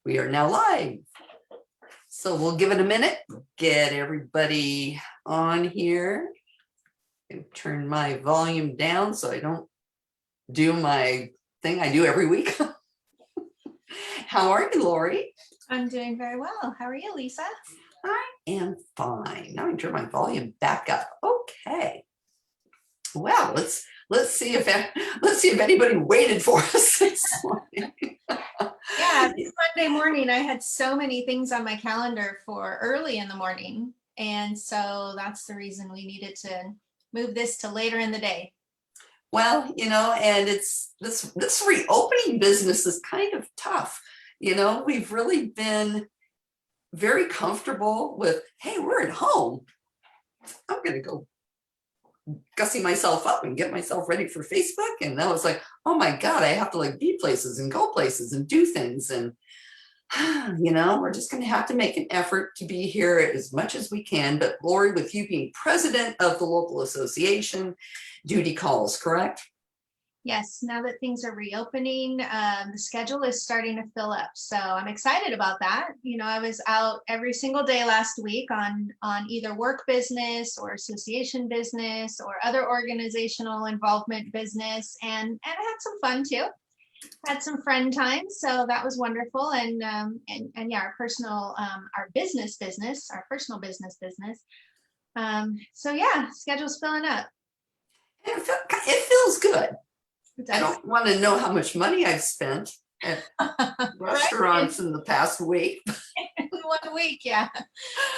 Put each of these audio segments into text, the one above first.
We are now live. So we'll give it a minute, get everybody on here and turn my volume down so I don't do my thing I do every week. How are you, Lori? I'm doing very well. How are you, Lisa? I am fine. Now I can turn my volume back up. Okay. Well, let's see if anybody waited for us this morning. Yeah, this Monday morning, I had so many things on my calendar for early in the morning. And so that's the reason we needed to move this to later in the day. Well, and it's this reopening business is kind of tough. We've really been very comfortable with, hey, we're at home. I'm going to go gussy myself up and get myself ready for Facebook. And now it's like, oh my God, I have to be places and go places and do things. And, we're just going to have to make an effort to be here as much as we can. But Lori, with you being president of the local association, duty calls, correct? Yes, now that things are reopening, the schedule is starting to fill up. So I'm excited about that. I was out every single day last week on either work business or association business or other organizational involvement business. And I had some fun too. Had some friend time. So that was wonderful. And yeah, our personal, our personal business. So yeah, schedule's filling up. It feels good. I don't want to know how much money I've spent at restaurants in the past week. 1 week, yeah.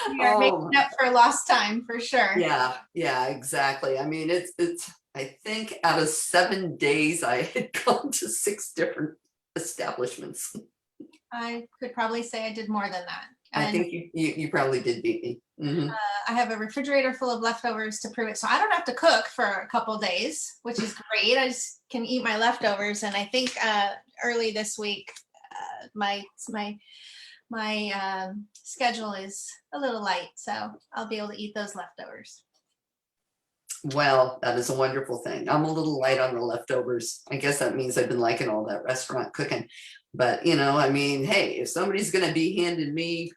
We are making up for lost time for sure. Yeah, exactly. I mean, it's. I think out of 7 days, I had gone to 6 different establishments. I could probably say I did more than that. I think you probably did beat me. Mm-hmm. I have a refrigerator full of leftovers to prove it. So I don't have to cook for a couple days, which is great. I just can eat my leftovers. And I think early this week, my schedule is a little light. So I'll be able to eat those leftovers. Well, that is a wonderful thing. I'm a little light on the leftovers. I guess that means I've been liking all that restaurant cooking. But, I mean, hey, if somebody's going to be handing me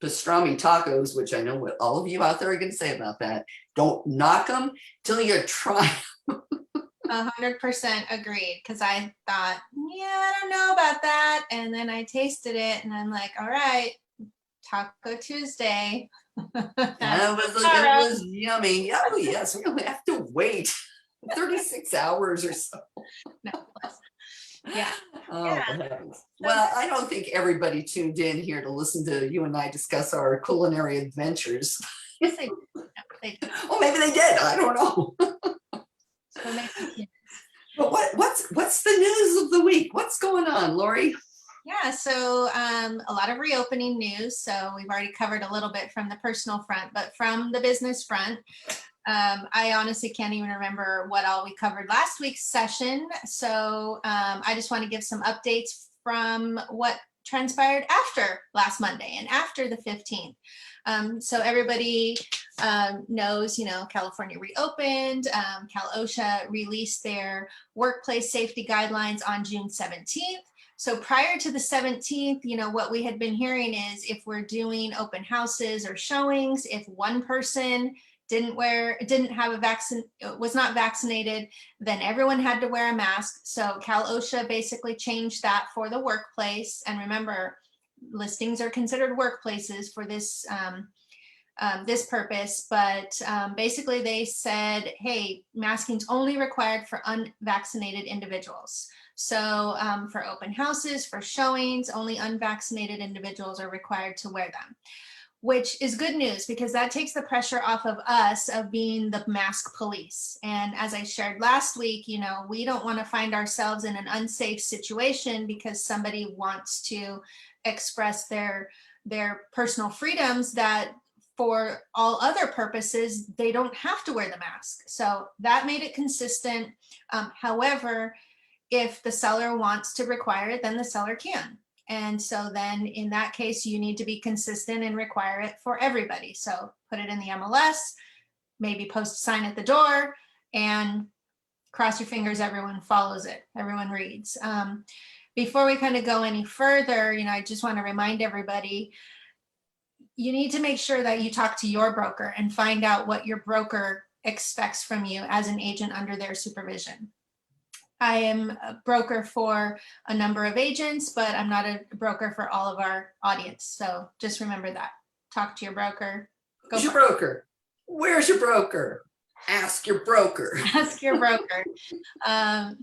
pastrami tacos, which I know what all of you out there are going to say about that, don't knock them till you try. 100% agreed. Because I thought, yeah, I don't know about that. And then I tasted it and I'm like, all right, Taco Tuesday. It was yummy. Oh, yes, we only have to wait 36 hours or so. No, yeah. Oh, yeah. Heavens. Well, I don't think everybody tuned in here to listen to you and I discuss our culinary adventures. Yes, they did. Oh, maybe they did. I don't know. But what's the news of the week? What's going on, Lori? Yeah, so a lot of reopening news. So we've already covered a little bit from the personal front, but from the business front, I honestly can't even remember what all we covered last week's session. So I just want to give some updates from what transpired after last Monday and after the 15th. So everybody knows, California reopened, Cal OSHA released their workplace safety guidelines on June 17th. So prior to the 17th, what we had been hearing is if we're doing open houses or showings, if one person was not vaccinated, then everyone had to wear a mask. So Cal OSHA basically changed that for the workplace. And remember, listings are considered workplaces for this this purpose, but basically they said, hey, masking's only required for unvaccinated individuals. So for open houses, for showings, only unvaccinated individuals are required to wear them, which is good news because that takes the pressure off of us of being the mask police. And as I shared last week, we don't want to find ourselves in an unsafe situation because somebody wants to express their personal freedoms that for all other purposes, they don't have to wear the mask. So that made it consistent. However, if the seller wants to require it, then the seller can. And so then in that case, you need to be consistent and require it for everybody. So put it in the MLS, maybe post a sign at the door, and cross your fingers, everyone follows it, everyone reads. before we kind of go any further, I just want to remind everybody, you need to make sure that you talk to your broker and find out what your broker expects from you as an agent under their supervision. I am a broker for a number of agents, but I'm not a broker for all of our audience. So just remember that. Talk to your broker. Who's your broker? Where's your broker? Ask your broker. Ask your broker.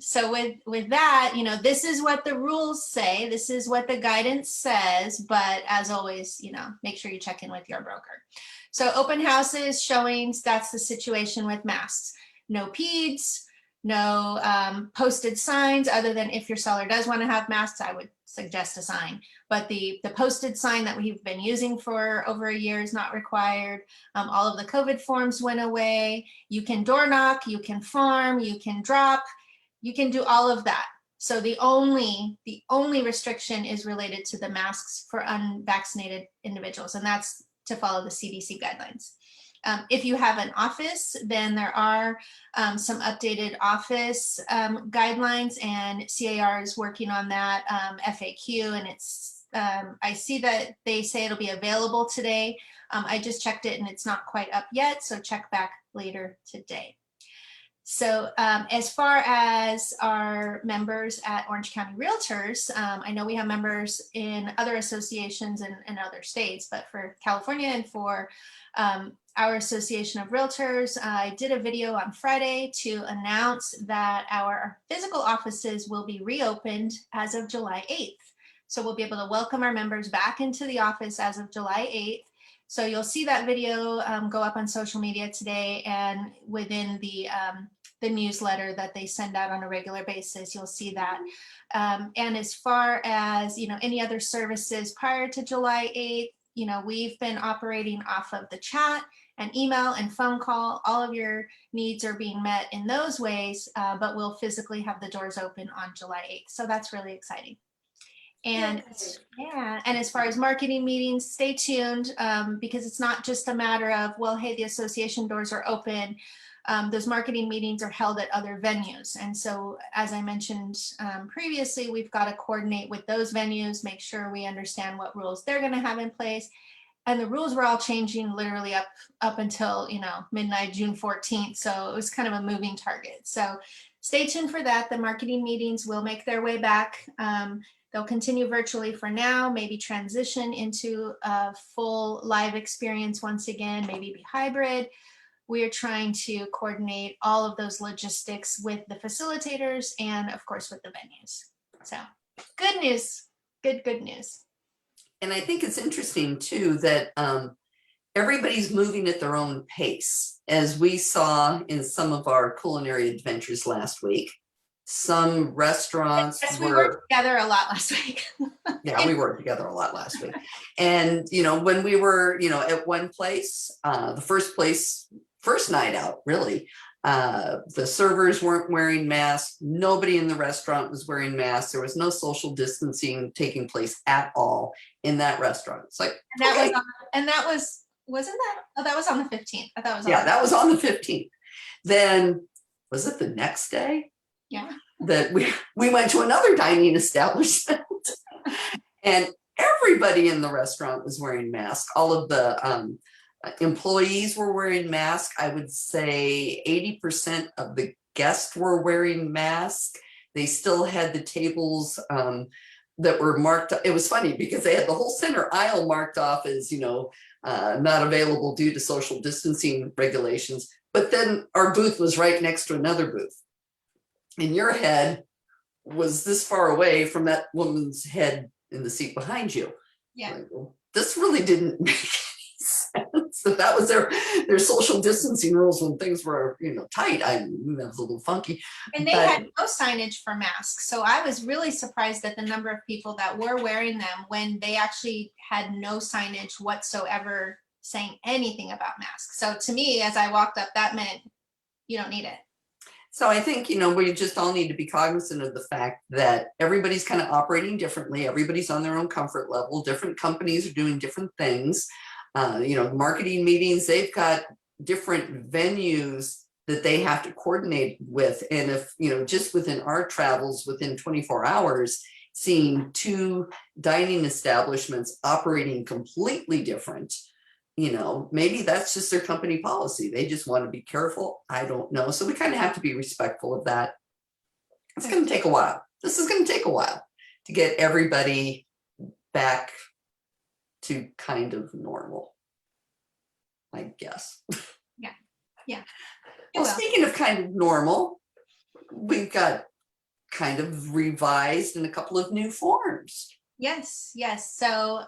So with that, this is what the rules say. This is what the guidance says. But as always, make sure you check in with your broker. So open houses, showings, that's the situation with masks. No peds, no posted signs, other than if your seller does want to have masks, I would suggest a sign. But the posted sign that we've been using for over a year is not required. All of the COVID forms went away. You can door knock, you can farm, you can drop, you can do all of that. So the only restriction is related to the masks for unvaccinated individuals, and that's to follow the CDC guidelines. If you have an office, then there are some updated office guidelines, and CAR is working on that FAQ, and it's I see that they say it'll be available today. I just checked it and it's not quite up yet, so check back later today. So as far as our members at Orange County Realtors, I know we have members in other associations in other states, but for California and for our Association of Realtors, I did a video on Friday to announce that our physical offices will be reopened as of July 8th. So we'll be able to welcome our members back into the office as of July 8th. So you'll see that video go up on social media today, and within the newsletter that they send out on a regular basis, you'll see that. And as far as any other services prior to July 8th, we've been operating off of the chat and email and phone call. All of your needs are being met in those ways, but we'll physically have the doors open on July 8th. So that's really exciting. And yeah, and as far as marketing meetings, stay tuned, because it's not just a matter of, well, hey, the association doors are open. Those marketing meetings are held at other venues. And so, as I mentioned previously, we've got to coordinate with those venues, make sure we understand what rules they're going to have in place. And the rules were all changing literally up until, midnight, June 14th. So it was kind of a moving target. So stay tuned for that. The marketing meetings will make their way back. They'll continue virtually for now, maybe transition into a full live experience once again, maybe be hybrid. We are trying to coordinate all of those logistics with the facilitators and, of course, with the venues. So good news, good news. And I think it's interesting, too, that everybody's moving at their own pace, as we saw in some of our culinary adventures last week. Some restaurants we worked together a lot last week. Yeah, we worked together a lot last week. And, when we were, at one place, the first night out, really, the servers weren't wearing masks. Nobody in the restaurant was wearing masks. There was no social distancing taking place at all in that restaurant. It's like, that was on the 15th. I thought it was that was on the 15th. Then was it the next day? Yeah. That we went to another dining establishment and everybody in the restaurant was wearing masks. All of the employees were wearing masks. I would say 80% of the guests were wearing masks. They still had the tables that were marked. It was funny because they had the whole center aisle marked off as, not available due to social distancing regulations. But then our booth was right next to another booth. And your head was this far away from that woman's head in the seat behind you. Yeah. Like, well, this really didn't make any sense. That was their social distancing rules when things were, tight. That was a little funky. And they had no signage for masks. So I was really surprised at the number of people that were wearing them when they actually had no signage whatsoever saying anything about masks. So to me, as I walked up, that meant you don't need it. So I think, we just all need to be cognizant of the fact that everybody's kind of operating differently. Everybody's on their own comfort level. Different companies are doing different things. Marketing meetings, they've got different venues that they have to coordinate with. And if, just within our travels within 24 hours, seeing two dining establishments operating completely different, maybe that's just their company policy. They just want to be careful. I don't know. So we kind of have to be respectful of that. It's going to take a while. This is going to take a while to get everybody back to kind of normal, I guess. Yeah. Yeah. Well, speaking of kind of normal, we've got kind of revised in a couple of new forms. Yes. So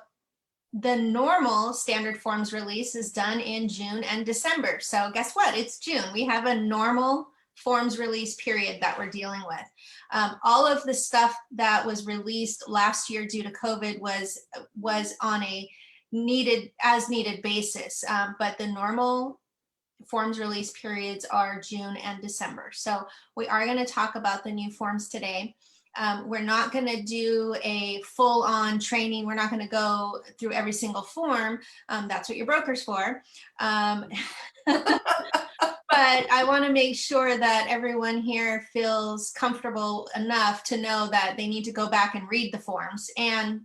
the normal standard forms release is done in June and December. So guess what? It's June. We have a normal forms release period that we're dealing with. All of the stuff that was released last year due to COVID was on a as needed basis. But the normal forms release periods are June and December. So we are going to talk about the new forms today. We're not going to do a full-on training. We're not going to go through every single form. That's what your broker's for. But I want to make sure that everyone here feels comfortable enough to know that they need to go back and read the forms and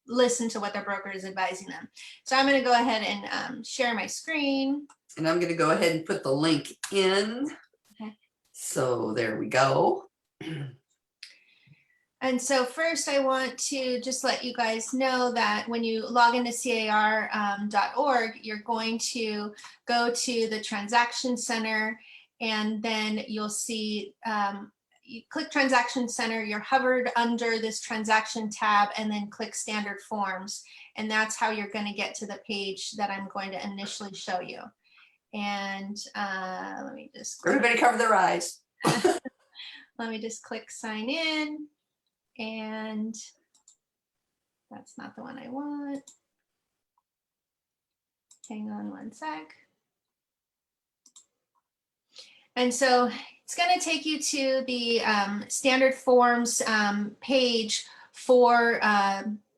listen to what their broker is advising them. So I'm going to go ahead and share my screen. And I'm going to go ahead and put the link in. Okay. So there we go. And so first I want to just let you guys know that when you log into car.org, you're going to go to the Transaction Center, and then you'll see, you click Transaction Center, you're hovered under this transaction tab, and then click Standard Forms. And that's how you're going to get to the page that I'm going to initially show you. And let me just Everybody cover their eyes. let me just click sign in, and that's not the one I want. Hang on one sec. And so it's going to take you to the standard forms page for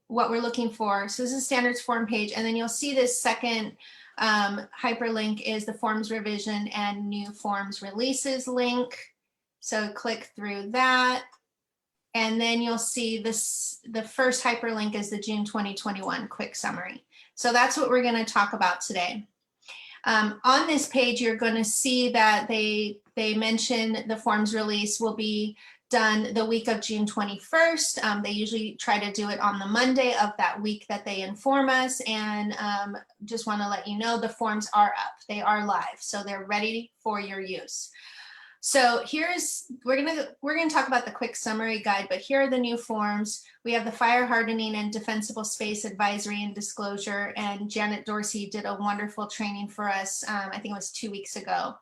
what we're looking for. So this is standards form page, and then you'll see this second hyperlink is the forms revision and new forms releases link. So click through that, and then you'll see this. The first hyperlink is the June 2021 quick summary. So that's what we're going to talk about today. On this page, you're going to see that they mention the forms release will be done the week of June 21st. They usually try to do it on the Monday of that week that they inform us. And just want to let you know the forms are up. They are live, so they're ready for your use. So we're gonna talk about the quick summary guide, but here are the new forms. We have the fire hardening and defensible space advisory and disclosure, and Janet Dorsey did a wonderful training for us. I think it was 2 weeks ago.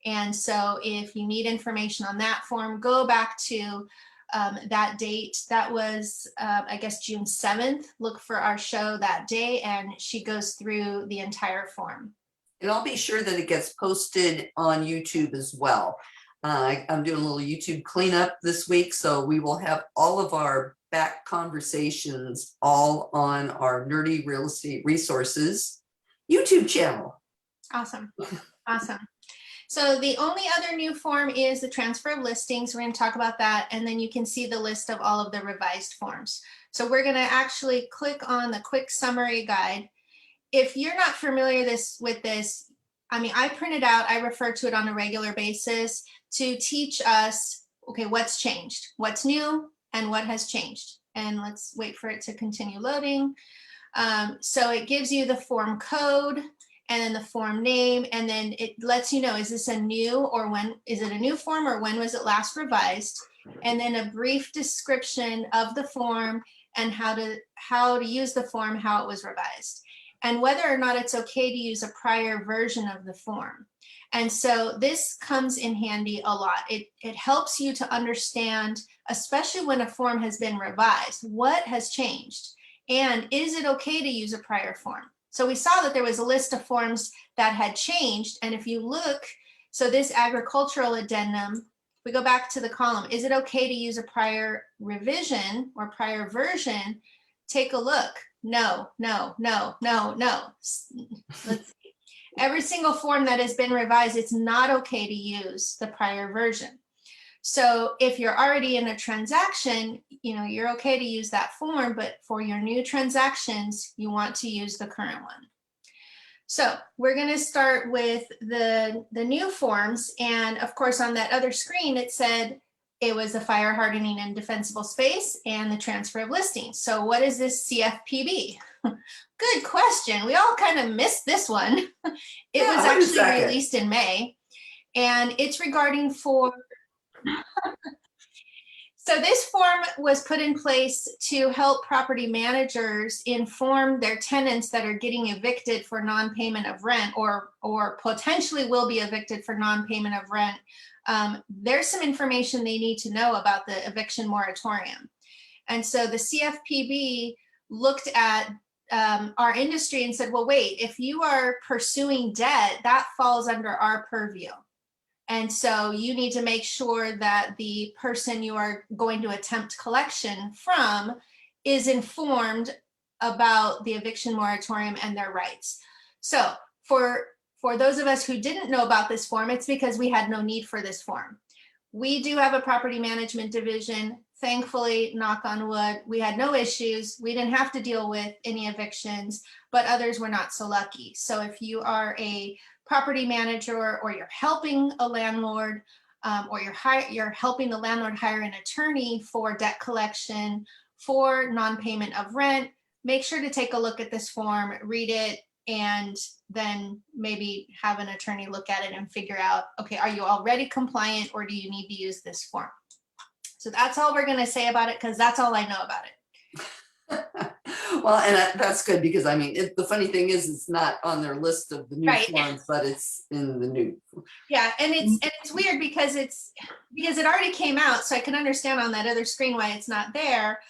And so if you need information on that form, go back to that date. That was, I guess, June 7th. Look for our show that day, and she goes through the entire form. And I'll be sure that it gets posted on YouTube as well. I'm doing a little YouTube cleanup this week, so we will have all of our back conversations all on our Nerdy Real Estate Resources YouTube channel. Awesome. Awesome. So the only other new form is the transfer of listings. We're going to talk about that, and then you can see the list of all of the revised forms. So we're going to actually click on the quick summary guide. If you're not familiar with this, I mean, I print it out, I refer to it on a regular basis to teach us, okay, what's changed, what's new, and what has changed. And let's wait for it to continue loading. So it gives you the form code and then the form name, and then it lets you know, is this a new, or when is it a new form, or when was it last revised? And then a brief description of the form and how to use the form, how it was revised, and whether or not it's okay to use a prior version of the form. And so this comes in handy a lot. It helps you to understand, especially when a form has been revised, what has changed, and is it okay to use a prior form? So we saw that there was a list of forms that had changed, and if you look, so this agricultural addendum, if we go back to the column, is it okay to use a prior revision or prior version? Take a look. No, no, no, no, no. Let's see. Every single form that has been revised, it's not okay to use the prior version. So if you're already in a transaction, you're okay to use that form, but for your new transactions, you want to use the current one. So we're going to start with the new forms. And of course, on that other screen, it said it was the fire hardening and defensible space and the transfer of listings. So what is this CFPB? Good question. We all kind of missed this one. It was actually released in May, and it's regarding for so this form was put in place to help property managers inform their tenants that are getting evicted for non-payment of rent or potentially will be evicted for non-payment of rent. There's some information they need to know about the eviction moratorium. And so the CFPB looked at our industry and said, well, wait, if you are pursuing debt, that falls under our purview. And so you need to make sure that the person you are going to attempt collection from is informed about the eviction moratorium and their rights. So for those of us who didn't know about this form, it's because we had no need for this form. We do have a property management division. Thankfully, knock on wood, we had no issues. We didn't have to deal with any evictions, but others were not so lucky. So if you are a property manager, or you're helping a landlord, or you're helping the landlord hire an attorney for debt collection, for non-payment of rent, make sure to take a look at this form, read it, and then maybe have an attorney look at it and figure out, okay, are you already compliant, or do you need to use this form? So that's all we're going to say about it, because that's all I know about it. Well, and that's good, because I mean, the funny thing is, it's not on their list of the new forms, but it's in the new. Yeah, and it's weird because it already came out, so I can understand on that other screen why it's not there.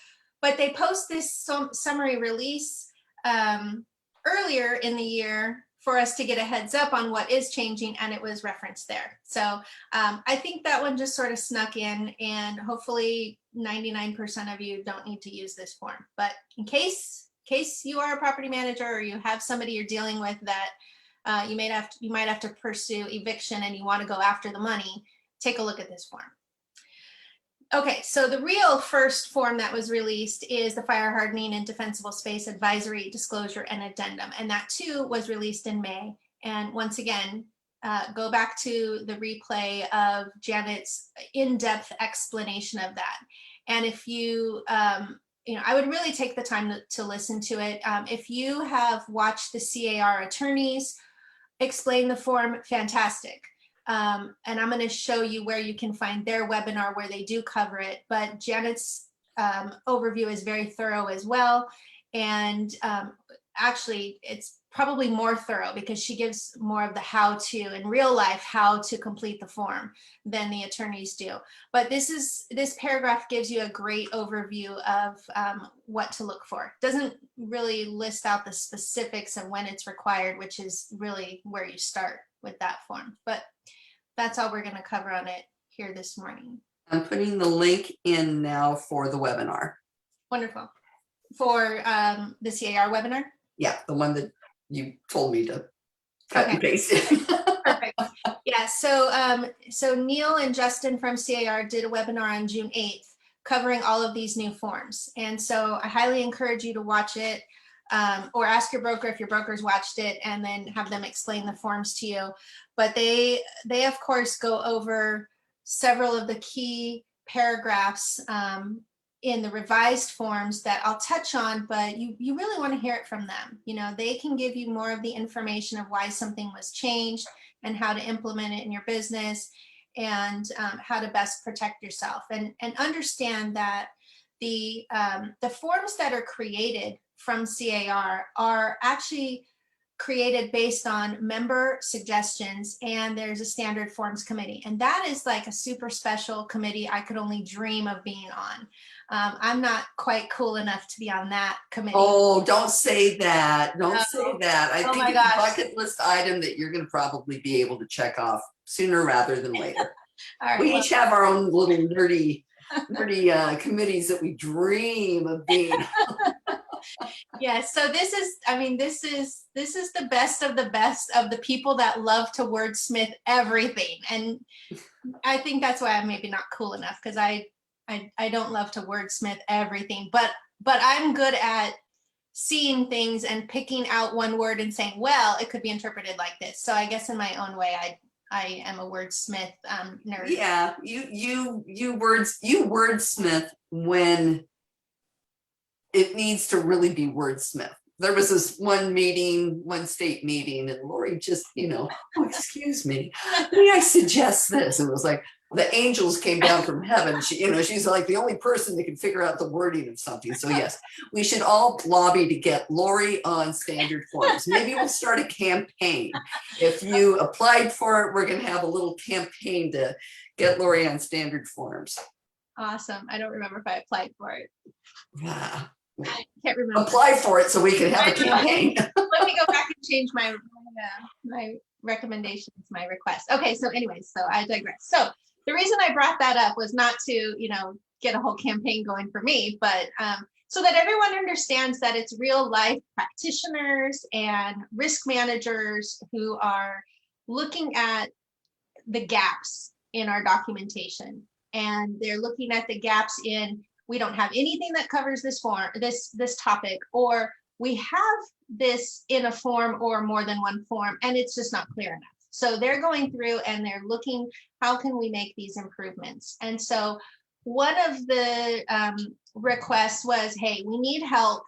But they post this summary release earlier in the year for us to get a heads up on what is changing, and it was referenced there. So I think that one just sort of snuck in, and hopefully 99% of you don't need to use this form. But in case you are a property manager, or you have somebody you're dealing with that you might have to pursue eviction and you want to go after the money, take a look at this form. Okay, so the real first form that was released is the Fire Hardening and Defensible Space Advisory Disclosure and Addendum, and that too was released in May. And once again, go back to the replay of Janet's in-depth explanation of that. And if you, I would really take the time to listen to it. If you have watched the CAR attorneys explain the form, fantastic. And I'm going to show you where you can find their webinar where they do cover it. But Janet's overview is very thorough as well. And actually, it's probably more thorough because she gives more of the how-to in real life, how to complete the form than the attorneys do. But this paragraph gives you a great overview of what to look for. Doesn't really list out the specifics of when it's required, which is really where you start with that form. But that's all we're going to cover on it here this morning. I'm putting the link in now for the webinar. Wonderful. For the CAR webinar? Yeah, the one that you told me to cut and paste it. Perfect. Yeah, so Neil and Justin from CAR did a webinar on June 8th covering all of these new forms. And so I highly encourage you to watch it. Or ask your broker if your broker's watched it, and then have them explain the forms to you. But they of course go over several of the key paragraphs in the revised forms that I'll touch on, but you really want to hear it from them. They can give you more of the information of why something was changed and how to implement it in your business, and how to best protect yourself, and understand that the forms that are created from CAR are actually created based on member suggestions, and there's a standard forms committee, and that is like a super special committee I could only dream of being on. I'm not quite cool enough to be on that committee. Oh, don't say that. Don't say that. I think it's gosh. a bucket list item that you're going to probably be able to check off sooner rather than later. All right, we each have our own little nerdy committees that we dream of being. Yeah, so this is the best of the people that love to wordsmith everything. And I think that's why I'm maybe not cool enough, because I don't love to wordsmith everything, but I'm good at seeing things and picking out one word and saying, well, it could be interpreted like this. So I guess in my own way, I am a wordsmith nerd. Yeah, you wordsmith when it needs to really be wordsmith. There was this one state meeting, and Lori just, oh, excuse me, may I suggest this? And it was like the angels came down from heaven. She's like the only person that can figure out the wording of something. So yes, we should all lobby to get Lori on standard forms. Maybe we'll start a campaign. If you applied for it, we're going to have a little campaign to get Lori on standard forms. Awesome. I don't remember if I applied for it. Yeah. I can't remember. Apply for it so we can have a campaign. Let me go back and change my recommendations, my request. Okay, so anyways, so I digress. So the reason I brought that up was not to, get a whole campaign going for me, but so that everyone understands that it's real life practitioners and risk managers who are looking at the gaps in our documentation. And they're looking at the gaps in, we don't have anything that covers this form, this topic, or we have this in a form or more than one form, and it's just not clear enough. So they're going through and they're looking, how can we make these improvements? And so one of the requests was, hey, we need help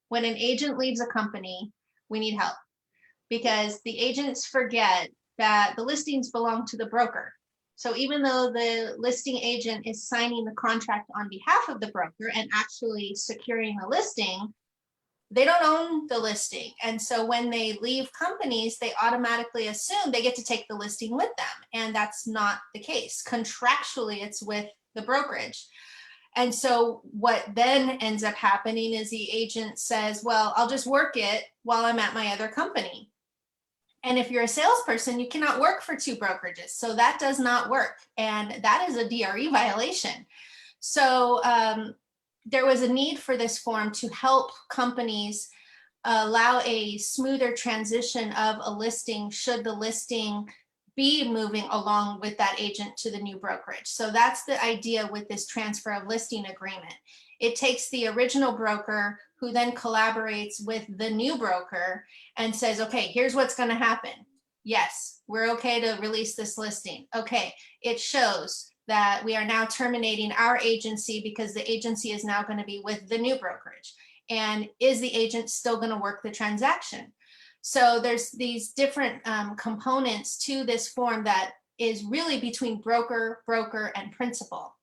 when an agent leaves a company. We need help because the agents forget that the listings belong to the broker. So even though the listing agent is signing the contract on behalf of the broker and actually securing the listing, they don't own the listing. And so when they leave companies, they automatically assume they get to take the listing with them. And that's not the case. Contractually, it's with the brokerage. And so what then ends up happening is the agent says, well, I'll just work it while I'm at my other company. And if you're a salesperson, you cannot work for two brokerages. So that does not work. And that is a DRE violation. So there was a need for this form to help companies allow a smoother transition of a listing should the listing be moving along with that agent to the new brokerage. So that's the idea with this transfer of listing agreement. It takes the original broker who then collaborates with the new broker and says, okay, here's what's going to happen. Yes, we're okay to release this listing. Okay, it shows that we are now terminating our agency because the agency is now going to be with the new brokerage. And is the agent still going to work the transaction? So there's these different components to this form that is really between broker, and principal.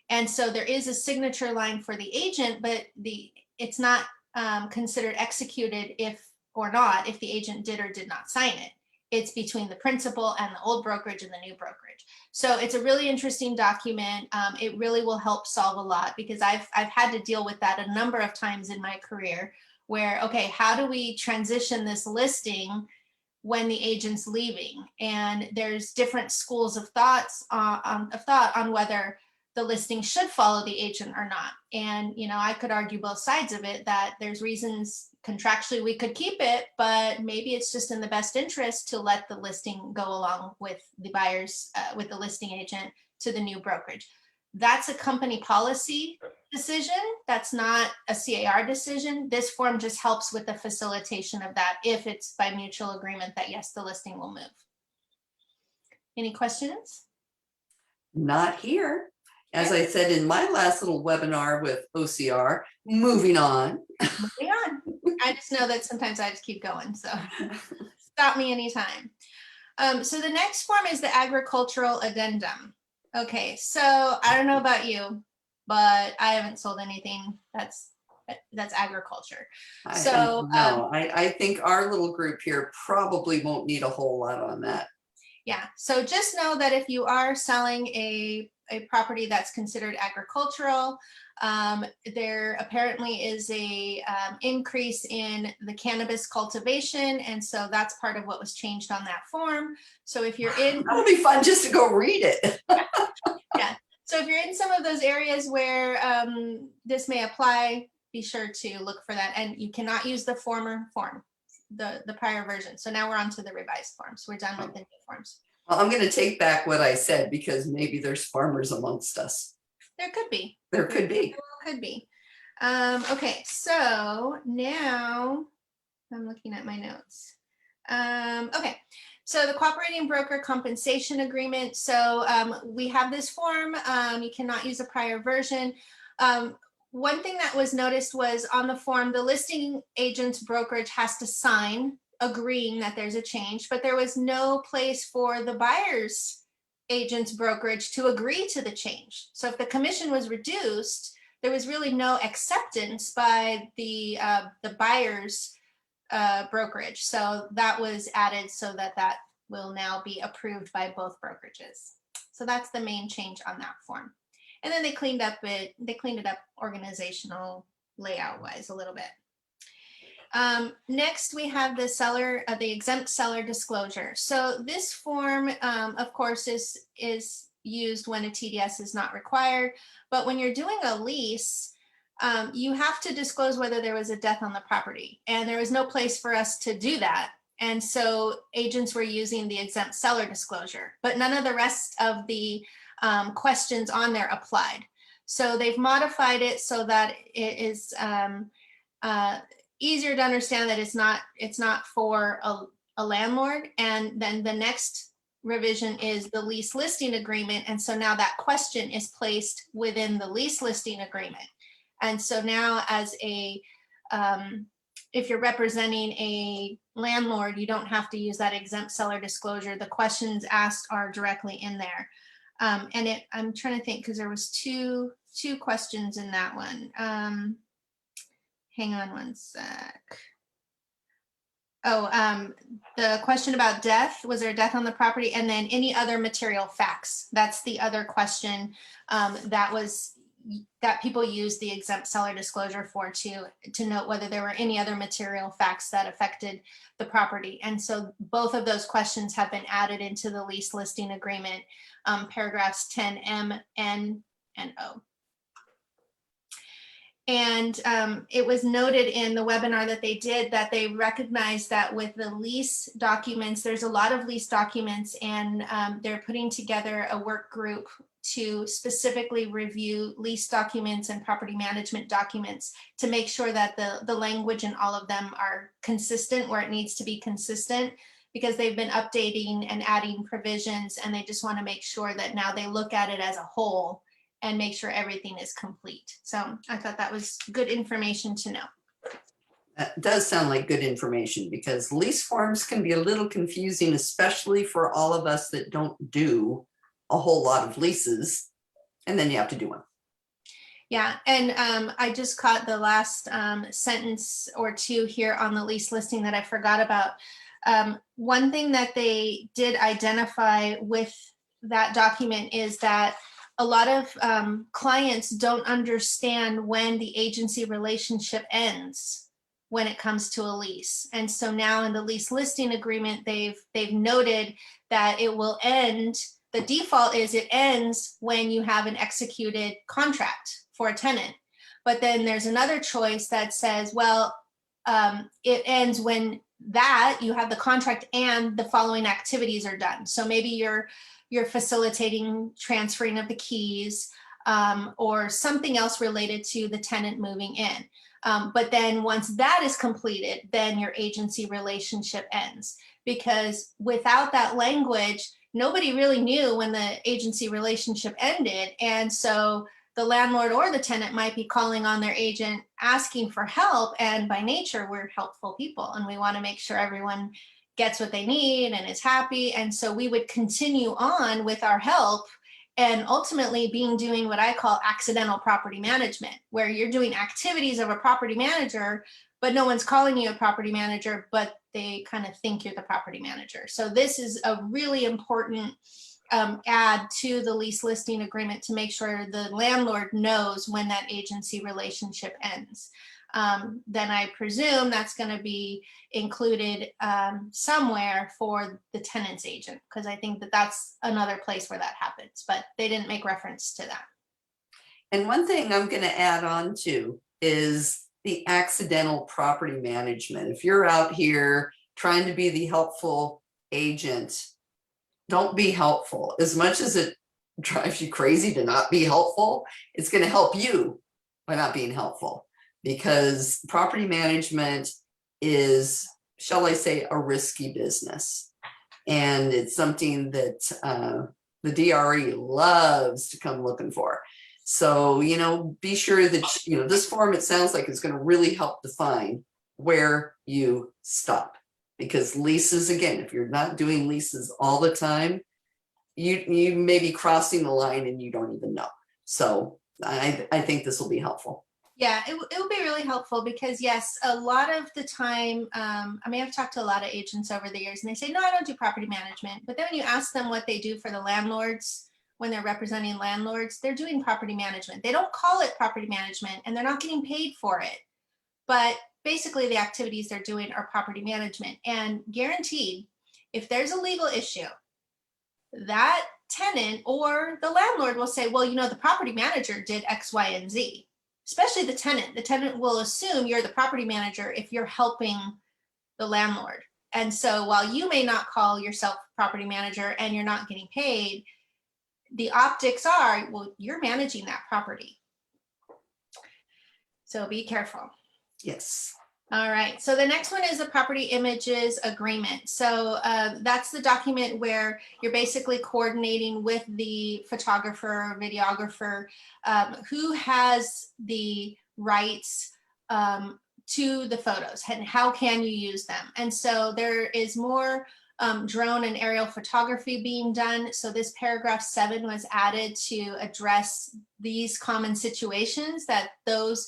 And so there is a signature line for the agent, but it's not considered executed if the agent did or did not sign it. It's between the principal and the old brokerage and the new brokerage. So it's a really interesting document. It really will help solve a lot because I've had to deal with that a number of times in my career where, okay, how do we transition this listing when the agent's leaving? And there's different schools of thought on whether the listing should follow the agent or not. And, I could argue both sides of it, that there's reasons contractually we could keep it, but maybe it's just in the best interest to let the listing go along with the buyers, with the listing agent to the new brokerage. That's a company policy decision. That's not a CAR decision. This form just helps with the facilitation of that if it's by mutual agreement that, yes, the listing will move. Any questions? Not here. As I said in my last little webinar with OCR, moving on. Moving on. I just know that sometimes I just keep going, so stop me anytime. So the next form is the Agricultural Addendum. Okay, so I don't know about you, but I haven't sold anything that's agriculture. I think our little group here probably won't need a whole lot on that. Yeah, so just know that if you are selling a property that's considered agricultural, there apparently is a increase in the cannabis cultivation, and so that's part of what was changed on that form. So if you're in, that'll be fun just to go read it. Yeah. So if you're in some of those areas where this may apply, be sure to look for that. And you cannot use the former form, the prior version. So now we're on to the revised forms. We're done with the new forms. Well, I'm going to take back what I said because maybe there's farmers amongst us. There could be. There could be. Could be. Okay, so now I'm looking at my notes. Okay, so the cooperating broker compensation agreement. So we have this form. You cannot use a prior version. One thing that was noticed was on the form, the listing agent's brokerage has to sign agreeing that there's a change, but there was no place for the buyer's agent's brokerage to agree to the change. So if the commission was reduced, there was really no acceptance by the buyer's brokerage. So that was added so that that will now be approved by both brokerages. So that's the main change on that form. And then they cleaned it up organizational layout wise a little bit. Next, we have the exempt seller disclosure. So this form, of course, is used when a TDS is not required. But when you're doing a lease, you have to disclose whether there was a death on the property. And there was no place for us to do that. And so agents were using the exempt seller disclosure, but none of the rest of the questions on there applied. So they've modified it so that it is easier to understand that it's not for a landlord. And then the next revision is the lease listing agreement. And so now that question is placed within the lease listing agreement. And so now as if you're representing a landlord, you don't have to use that exempt seller disclosure. The questions asked are directly in there. And I'm trying to think because there was two questions in that one. Hang on one sec. Oh, the question about death, was there a death on the property? And then any other material facts. That's the other question that people use the exempt seller disclosure for to note whether there were any other material facts that affected the property. And so both of those questions have been added into the lease listing agreement, paragraphs 10M, N, and O. And it was noted in the webinar that they did that they recognized that with the lease documents, there's a lot of lease documents, and they're putting together a work group to specifically review lease documents and property management documents to make sure that the language in all of them are consistent where it needs to be consistent, because they've been updating and adding provisions, and they just want to make sure that now they look at it as a whole and make sure everything is complete. So I thought that was good information to know. That does sound like good information, because lease forms can be a little confusing, especially for all of us that don't do a whole lot of leases, and then you have to do one. Yeah, and I just caught the last sentence or two here on the lease listing that I forgot about. One thing that they did identify with that document is that a lot of clients don't understand when the agency relationship ends when it comes to a lease. And so now in the lease listing agreement, they've noted that it will end, the default is it ends when you have an executed contract for a tenant. But then there's another choice that says, well, it ends when that you have the contract and the following activities are done. So maybe you're facilitating transferring of the keys or something else related to the tenant moving in. But then once that is completed, then your agency relationship ends, because without that language, nobody really knew when the agency relationship ended. And so the landlord or the tenant might be calling on their agent asking for help. And by nature, we're helpful people, and we want to make sure everyone gets what they need and is happy. And so we would continue on with our help and ultimately doing what I call accidental property management, where you're doing activities of a property manager, but no one's calling you a property manager, but they kind of think you're the property manager. So this is a really important add to the lease listing agreement to make sure the landlord knows when that agency relationship ends. Then I presume that's going to be included somewhere for the tenant's agent, because I think that that's another place where that happens, but they didn't make reference to that. And one thing I'm going to add on to is the accidental property management. If you're out here trying to be the helpful agent, don't be helpful. As much as it drives you crazy to not be helpful, it's going to help you by not being helpful, because property management is, shall I say, a risky business. And it's something that the DRE loves to come looking for. So, be sure that, this form, it sounds like it's going to really help define where you stop. Because leases, again, if you're not doing leases all the time, you may be crossing the line and you don't even know. So I think this will be helpful. Yeah, it will be really helpful because, yes, a lot of the time, I've talked to a lot of agents over the years and they say, no, I don't do property management. But then when you ask them what they do for the landlords, when they're representing landlords, they're doing property management. They don't call it property management and they're not getting paid for it. But basically the activities they're doing are property management, and guaranteed, if there's a legal issue, that tenant or the landlord will say, well, the property manager did X, Y, and Z. Especially the tenant. The tenant will assume you're the property manager if you're helping the landlord. And so while you may not call yourself property manager and you're not getting paid, the optics are, well, you're managing that property. So be careful. Yes. All right. So the next one is the property images agreement. So that's the document where you're basically coordinating with the photographer, videographer, who has the rights to the photos and how can you use them. And so there is more drone and aerial photography being done. So this paragraph 7 was added to address these common situations that those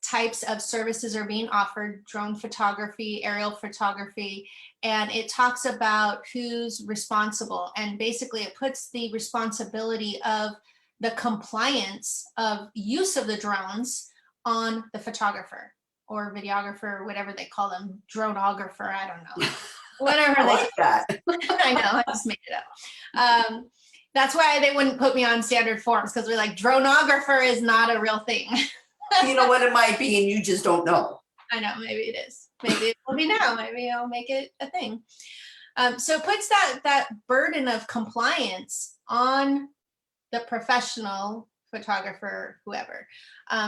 types of services are being offered: drone photography, aerial photography, and it talks about who's responsible. And basically it puts the responsibility of the compliance of use of the drones on the photographer or videographer, whatever they call them, dronographer, I don't know, whatever I they like that. I know, I just made it up. That's why they wouldn't put me on standard forms, because we're like, dronographer is not a real thing. You know what it might be, and you just don't know. I know, maybe it is. Maybe it will be now. Maybe I'll make it a thing. So it puts that burden of compliance on the professional photographer, whoever.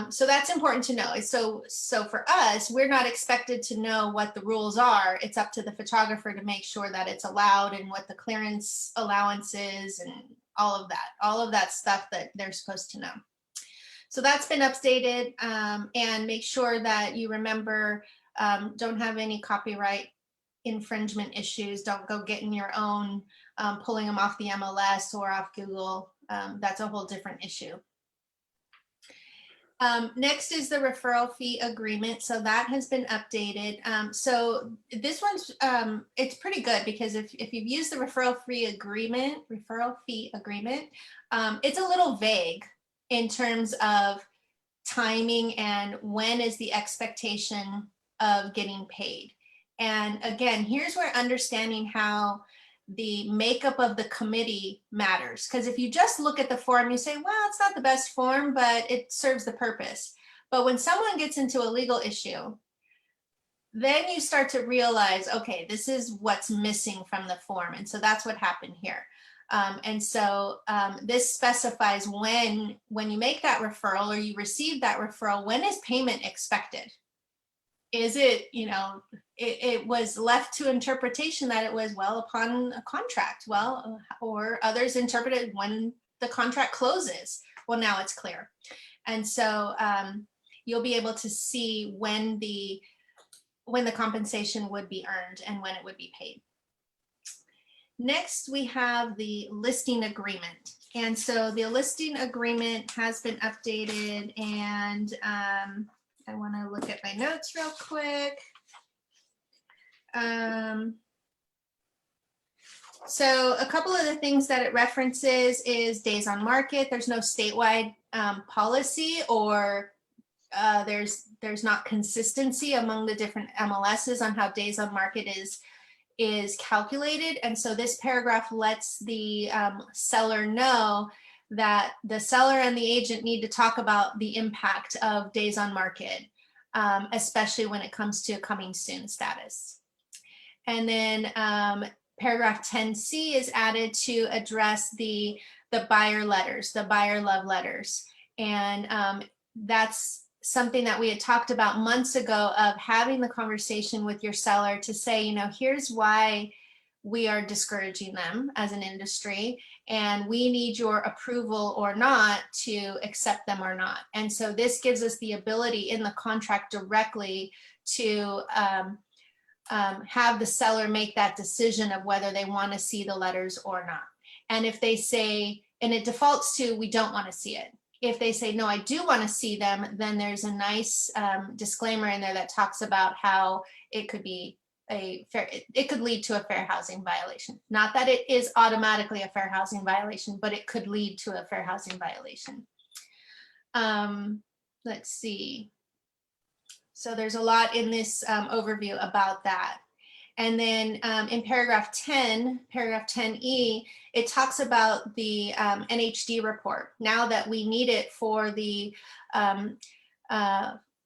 So that's important to know. So for us, we're not expected to know what the rules are. It's up to the photographer to make sure that it's allowed and what the clearance allowance is and all of that stuff that they're supposed to know. So that's been updated, and make sure that you remember, don't have any copyright infringement issues. Don't go getting your own, pulling them off the MLS or off Google. That's a whole different issue. Next is the referral fee agreement. So that has been updated. So this one's, it's pretty good because if you've used the referral fee agreement, it's a little vague in terms of timing and when is the expectation of getting paid. And again, here's where understanding how the makeup of the committee matters. Because if you just look at the form, you say, well, it's not the best form, but it serves the purpose. But when someone gets into a legal issue, then you start to realize, okay, this is what's missing from the form. And so that's what happened here. And so this specifies when you make that referral or you receive that referral, when is payment expected? Is it, it was left to interpretation that it was, well, upon a contract, well, or others interpreted when the contract closes. Well, now it's clear. And so you'll be able to see when the compensation would be earned and when it would be paid. Next, we have the listing agreement. And so the listing agreement has been updated, and I want to look at my notes real quick. So a couple of the things that it references is days on market. There's no statewide policy, or there's not consistency among the different MLSs on how days on market is calculated. And so this paragraph lets the seller know that the seller and the agent need to talk about the impact of days on market, especially when it comes to coming soon status. And then paragraph 10C is added to address the buyer letters, the buyer love letters. And that's something that we had talked about months ago, of having the conversation with your seller to say, you know, here's why we are discouraging them as an industry, and we need your approval or not to accept them or not. And so this gives us the ability in the contract directly to have the seller make that decision of whether they want to see the letters or not. And if they say, and it defaults to, we don't want to see it. If they say, no, I do want to see them, then there's a nice disclaimer in there that talks about how it could be it could lead to a fair housing violation. Not that it is automatically a fair housing violation, but it could lead to a fair housing violation. Let's see. So there's a lot in this overview about that. And then in paragraph 10E, it talks about the NHD report. Now that we need it for the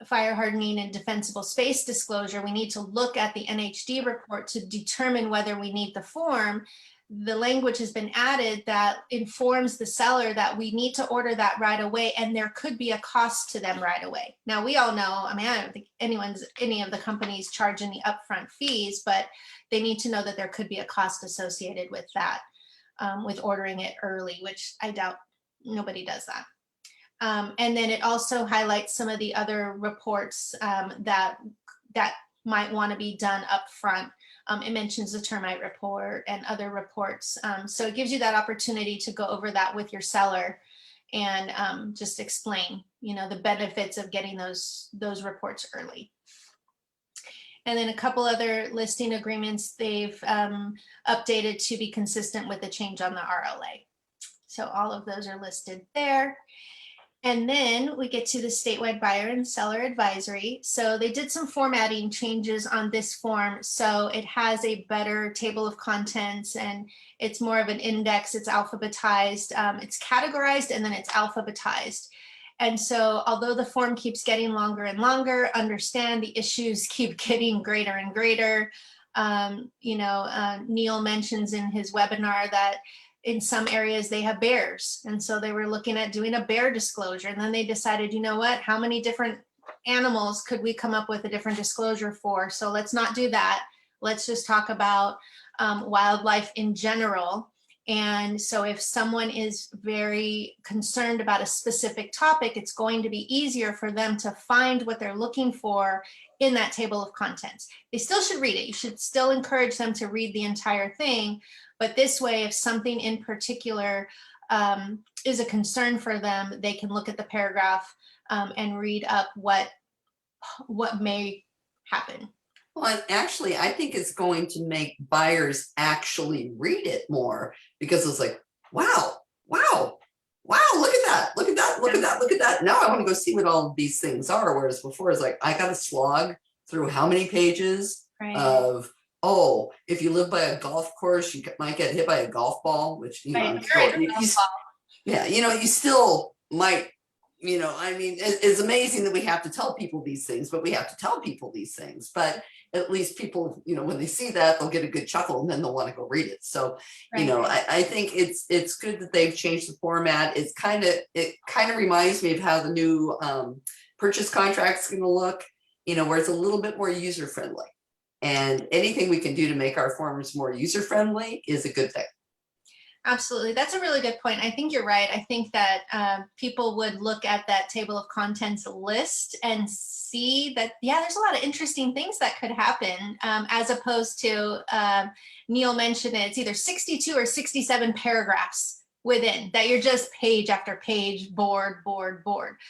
fire hardening and defensible space disclosure, we need to look at the NHD report to determine whether we need the form. The language has been added that informs the seller that we need to order that right away, and there could be a cost to them right away. Now, we all know, I mean, I don't think any of the companies charge any upfront fees, but they need to know that there could be a cost associated with that, with ordering it early, which I doubt nobody does that. And then it also highlights some of the other reports that might want to be done up front. It mentions the termite report and other reports. So it gives you that opportunity to go over that with your seller and just explain, you know, the benefits of getting those reports early. And then a couple other listing agreements they've updated to be consistent with the change on the RLA. So all of those are listed there. And then we get to the statewide buyer and seller advisory. So they did some formatting changes on this form. So it has a better table of contents and it's more of an index. It's alphabetized, it's categorized, and then it's alphabetized. And so although the form keeps getting longer and longer, understand the issues keep getting greater and greater. Neil mentions in his webinar that in some areas they have bears. And so they were looking at doing a bear disclosure. And then they decided, you know what, how many different animals could we come up with a different disclosure for? So let's not do that. Let's just talk about wildlife in general. And so if someone is very concerned about a specific topic, it's going to be easier for them to find what they're looking for in that table of contents. They still should read it. You should still encourage them to read the entire thing. But this way, if something in particular is a concern for them, they can look at the paragraph and read up what may happen. Well, actually, I think it's going to make buyers actually read it more, because it's like, wow, look at that, look at that. Now I want to go see what all of these things are. Whereas before it's like, I got to slog through how many pages of, oh, if you live by a golf course, you might get hit by a golf ball, which, you know, I'm sure you still might, I mean, it's amazing that we have to tell people these things, but we have to tell people these things. But at least people, when they see that, they'll get a good chuckle and then they'll want to go read it. So, I think it's good that they've changed the format. It kind of reminds me of how the new purchase contract's going to look, where it's a little bit more user friendly. And anything we can do to make our forms more user friendly is a good thing. Absolutely. That's a really good point. I think you're right. I think that people would look at that table of contents list and see that, yeah, there's a lot of interesting things that could happen, as opposed to, Neil mentioned it, it's either 62 or 67 paragraphs within that you're just page after page, bored.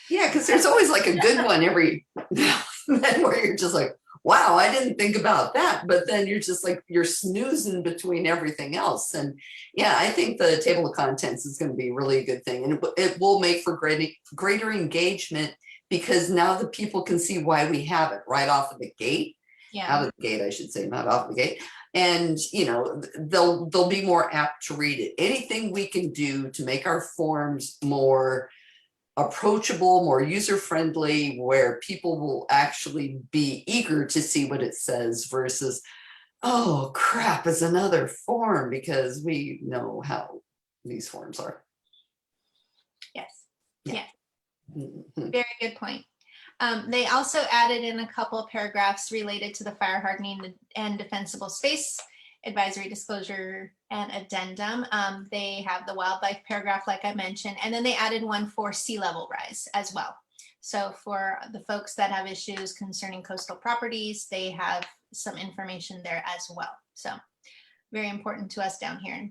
Yeah, because there's always like a good one every now and then where you're just like, wow, I didn't think about that. But then you're just like, you're snoozing between everything else. And yeah, I think the table of contents is going to be really a good thing. And it will make for greater engagement, because now the people can see why we have it right off of the gate. Yeah. Out of the gate, I should say, not off the gate. And, they'll be more apt to read it. Anything we can do to make our forms more approachable, more user-friendly, where people will actually be eager to see what it says versus, Oh, crap is another form because we know how these forms are. Yes. Yeah. Yeah. Mhm. Very good point. They also added in a couple of paragraphs related to the fire hardening and defensible space advisory disclosure and addendum. They have the wildlife paragraph, like I mentioned, and then they added one for sea level rise as well. So for the folks that have issues concerning coastal properties, they have some information there as well. So very important to us down here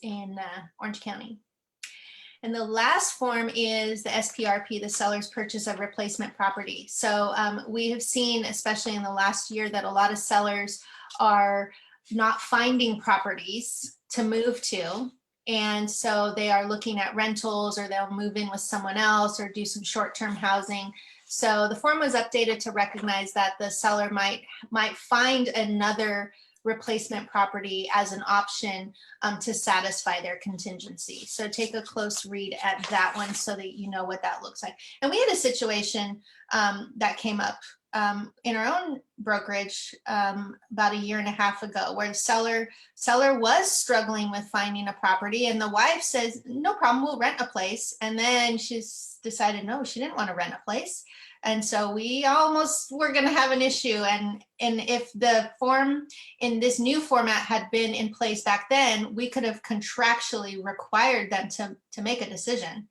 in Orange County. And the last form is the SPRP, the seller's purchase of replacement property. So we have seen, especially in the last year, that a lot of sellers are not finding properties to move to. And so they are looking at rentals, or they'll move in with someone else or do some short-term housing. So the form was updated to recognize that the seller might find another replacement property as an option to satisfy their contingency. So take a close read at that one so that you know what that looks like. And we had a situation that came up in our own brokerage about a year and a half ago, where the seller was struggling with finding a property, and the wife says, no problem, we'll rent a place. And then she's decided, no, she didn't want to rent a place. And so we almost were going to have an issue. And if the form in this new format had been in place back then, we could have contractually required them to make a decision.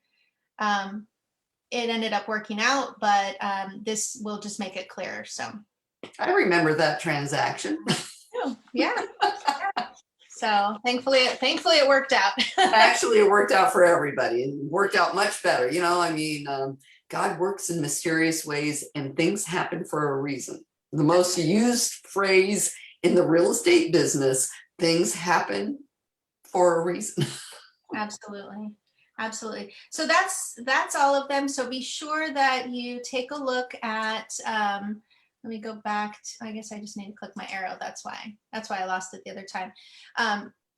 It ended up working out, but this will just make it clearer. So I remember that transaction. yeah. So thankfully it worked out. Actually, it worked out for everybody, and worked out much better. You know, I mean, God works in mysterious ways, and things happen for a reason. The most used phrase in the real estate business: things happen for a reason. Absolutely. Absolutely. So that's all of them. So be sure that you take a look at, let me go back to, I guess I just need to click my arrow. That's why I lost it the other time.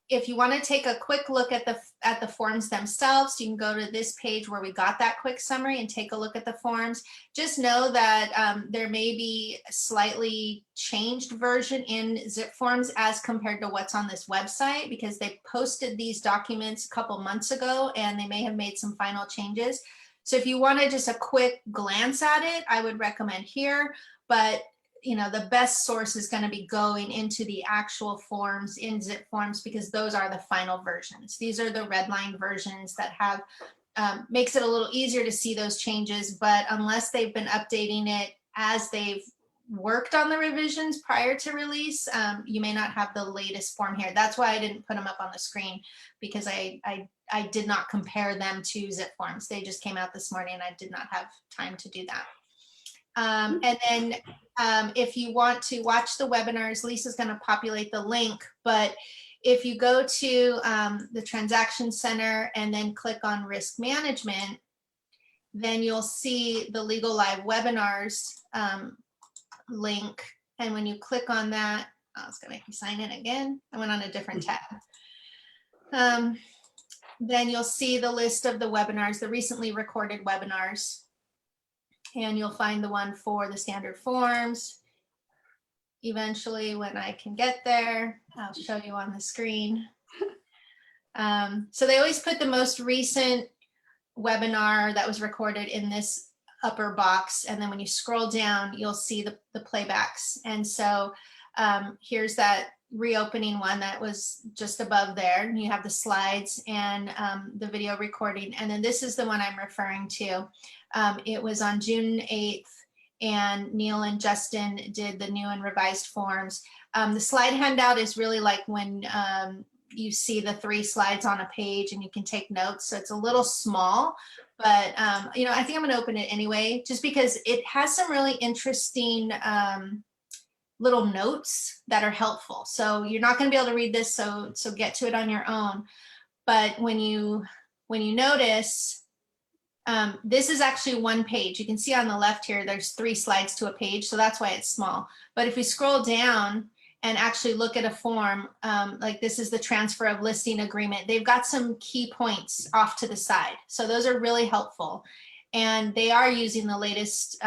If you want to take a quick look at the forms themselves, you can go to this page where we got that quick summary and take a look at the forms. Just know that there may be a slightly changed version in zip forms as compared to what's on this website, because they posted these documents a couple months ago and they may have made some final changes. So if you wanted just a quick glance at it, I would recommend here. But you know, the best source is going to be going into the actual forms in zip forms, because those are the final versions. These are the redline versions that have makes it a little easier to see those changes. But unless they've been updating it as they've worked on the revisions prior to release, you may not have the latest form here. That's why I didn't put them up on the screen, because I did not compare them to zip forms. They just came out this morning and I did not have time to do that. And then if you want to watch the webinars, Lisa's going to populate the link, but if you go to the Transaction Center and then click on Risk Management, then you'll see the Legal Live Webinars link. And when you click on that, oh, it's going to make me sign in again. I went on a different tab. Then you'll see the list of the webinars, the recently recorded webinars. And you'll find the one for the standard forms. Eventually, when I can get there, I'll show you on the screen. So they always put the most recent webinar that was recorded in this upper box. And then when you scroll down, you'll see the playbacks. And so here's that reopening one that was just above there. And you have the slides and the video recording. And then this is the one I'm referring to. It was on June 8th, and Neil and Justin did the new and revised forms. The slide handout is really like when you see the 3 slides on a page and you can take notes. So it's a little small, but you know, I think I'm going to open it anyway, just because it has some really interesting little notes that are helpful. So you're not going to be able to read this, so get to it on your own. But when you notice, this is actually one page. You can see on the left here, there's 3 slides to a page, so that's why it's small. But if we scroll down and actually look at a form, like this is the transfer of listing agreement, they've got some key points off to the side. So those are really helpful. And they are using the latest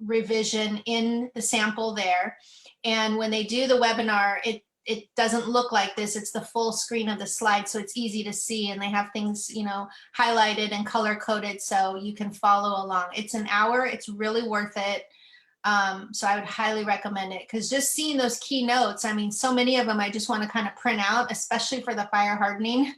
revision in the sample there. And when they do the webinar, it doesn't look like this. It's the full screen of the slide, so it's easy to see, and they have things, you know, highlighted and color coded so you can follow along. It's an hour. It's really worth it. So I would highly recommend it, because just seeing those keynotes, I mean, so many of them I just want to kind of print out, especially for the fire hardening,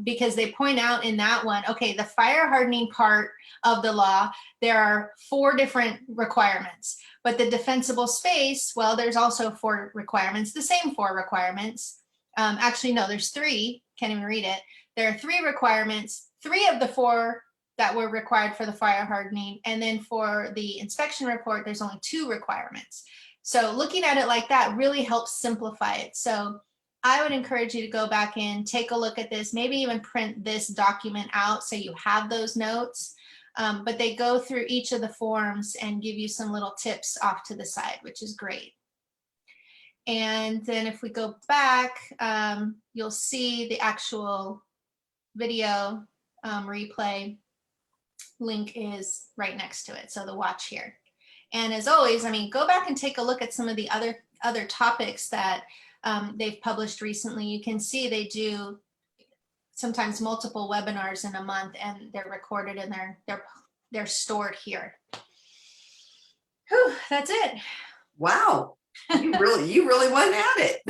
because they point out in that one, okay, the fire hardening part of the law, there are 4 different requirements, but the defensible space, well, there's also 4 requirements, the same 4 requirements. Actually, no, there's 3, can't even read it. There are 3 requirements, 3 of the 4 that were required for the fire hardening. And then for the inspection report, there's only 2 requirements. So looking at it like that really helps simplify it. So I would encourage you to go back in, take a look at this, maybe even print this document out so you have those notes. But they go through each of the forms and give you some little tips off to the side, which is great. And then if we go back, you'll see the actual video replay link is right next to it. So the watch here. And as always, I mean, go back and take a look at some of the other topics that they've published recently. You can see they do sometimes multiple webinars in a month, and they're recorded and they're stored here. Whew, that's it. Wow, you really went at it.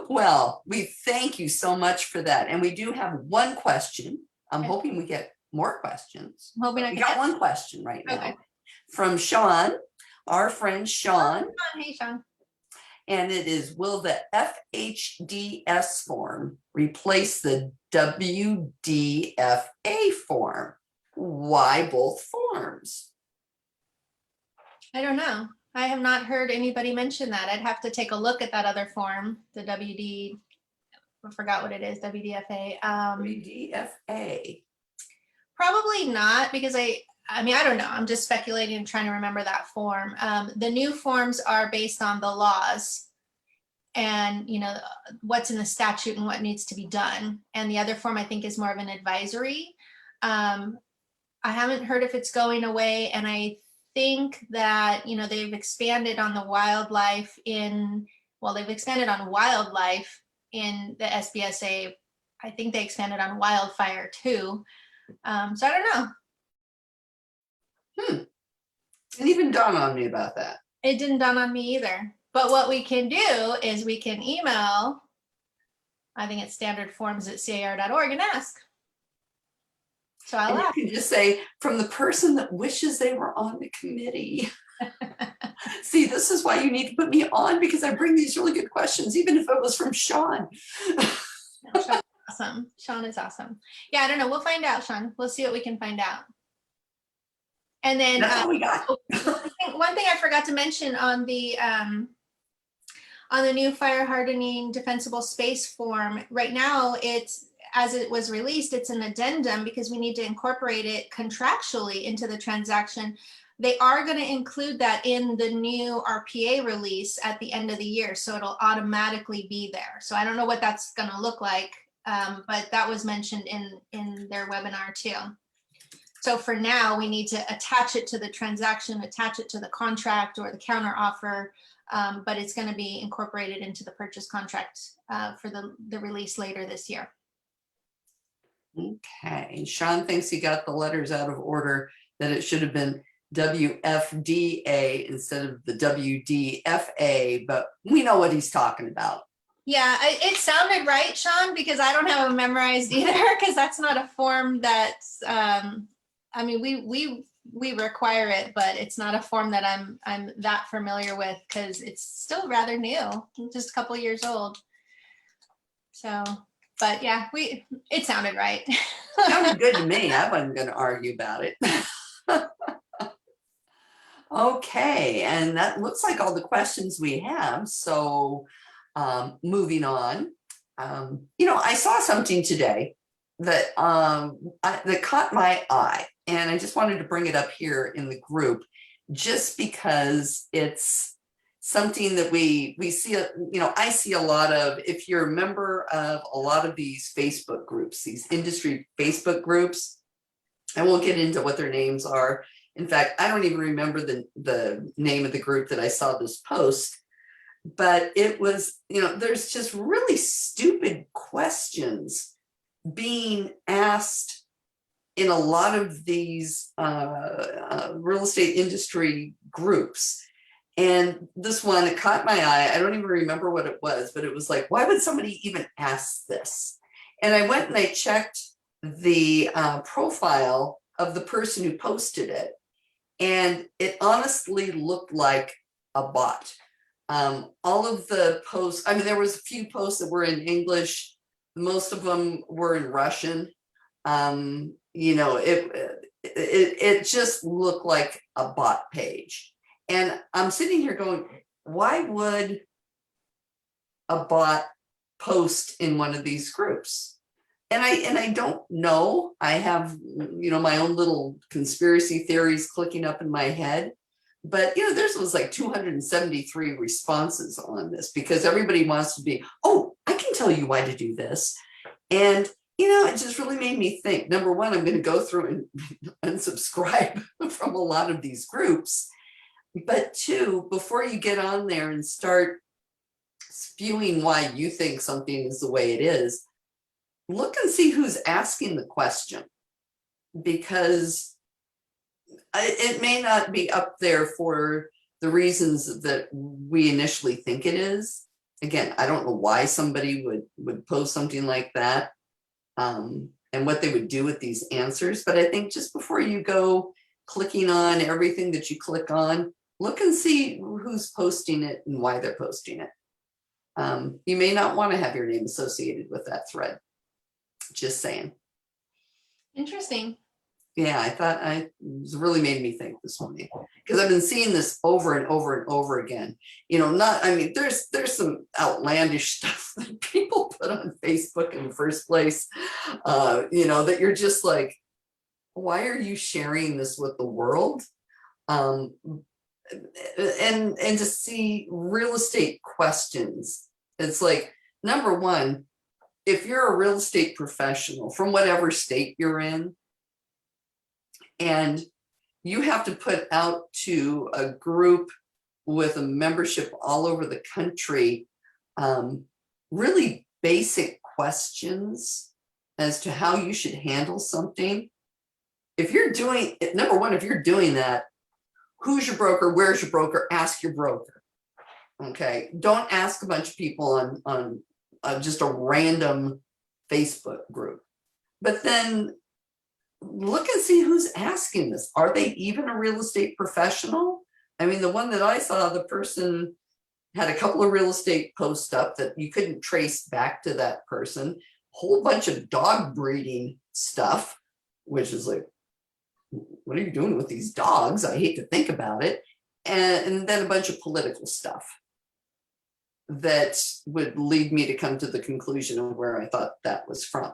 Well, we thank you so much for that. And we do have one question. I'm hoping we get more questions. I'm hoping I We can got get one question right now. Okay. From Sean, our friend Sean. Hey, Sean. And it is, will the FHDS form replace the WDFA form? Why both forms? I don't know. I have not heard anybody mention that. I'd have to take a look at that other form, the WD, I forgot what it is, WDFA. WDFA. Probably not, because I mean, I don't know. I'm just speculating and trying to remember that form. The new forms are based on the laws and, you know, what's in the statute and what needs to be done. And the other form, I think, is more of an advisory. I haven't heard if it's going away. And I think that, you know, they've expanded on the wildlife they've expanded on wildlife in the SBSA. I think they expanded on wildfire too. So I don't know. Didn't even dawn on me about that. It didn't dawn on me either. But what we can do is we can email, I think it's standardforms@car.org, and ask. So I'll ask. You can just say, from the person that wishes they were on the committee. See, this is why you need to put me on, because I bring these really good questions, even if it was from Sean. Sean's awesome. Sean is awesome. Yeah, I don't know. We'll find out, Sean. We'll see what we can find out. And then That's all we got. one thing I forgot to mention on the new fire hardening defensible space form, right now it's, as it was released, it's an addendum because we need to incorporate it contractually into the transaction. They are going to include that in the new RPA release at the end of the year, so it'll automatically be there. So I don't know what that's going to look like, but that was mentioned in their webinar too. So for now, we need to attach it to the transaction, attach it to the contract or the counter offer, but it's going to be incorporated into the purchase contract for the release later this year. Okay, Sean thinks he got the letters out of order, that it should have been WFDA instead of the WDFA, but we know what he's talking about. Yeah, it sounded right, Sean, because I don't have it memorized either, because that's not a form that's, I mean, we require it, but it's not a form that I'm that familiar with, because it's still rather new, just a couple years old. So, but yeah, it sounded right. Sounded good to me. I wasn't going to argue about it. Okay, and that looks like all the questions we have. So moving on, you know, I saw something today that that caught my eye, and I just wanted to bring it up here in the group, just because it's something that we see, you know, I see a lot of. If you're a member of a lot of these Facebook groups, these industry Facebook groups, I won't get into what their names are In fact, I don't even remember the name of the group that I saw this post, but it was, there's just really stupid questions being asked in a lot of these real estate industry groups. And this one, it caught my eye. I don't even remember what it was, but it was like, why would somebody even ask this? And I went and I checked the profile of the person who posted it. And it honestly looked like a bot. All of the posts, I mean, there was a few posts that were in English. Most of them were in Russian. It just looked like a bot page. And I'm sitting here going, why would a bot post in one of these groups? And I don't know. I have, my own little conspiracy theories clicking up in my head. But, there's was like 273 responses on this because everybody wants to be, oh, I can tell you why to do this. And, it just really made me think. Number one, I'm going to go through and unsubscribe from a lot of these groups. But two, before you get on there and start spewing why you think something is the way it is, look and see who's asking the question, because it may not be up there for the reasons that we initially think it is. Again, I don't know why somebody would post something like that and what they would do with these answers. But I think just before you go clicking on everything that you click on, look and see who's posting it and why they're posting it. You may not want to have your name associated with that thread. Just saying. Interesting. Yeah, I thought it really made me think this morning, because I've been seeing this over and over and over again. There's some outlandish stuff that people put on Facebook in the first place, that you're just like, why are you sharing this with the world? And to see real estate questions, it's like, number one, if you're a real estate professional from whatever state you're in, and you have to put out to a group with a membership all over the country, really basic questions as to how you should handle something. If you're doing, number one, if you're doing that, who's your broker? Where's your broker? Ask your broker. Okay. Don't ask a bunch of people on just a random Facebook group. But then look and see who's asking this. Are they even a real estate professional? I mean, the one that I saw, the person had a couple of real estate posts up that you couldn't trace back to that person. Whole bunch of dog breeding stuff, which is like, what are you doing with these dogs? I hate to think about it. And then a bunch of political stuff that would lead me to come to the conclusion of where I thought that was from.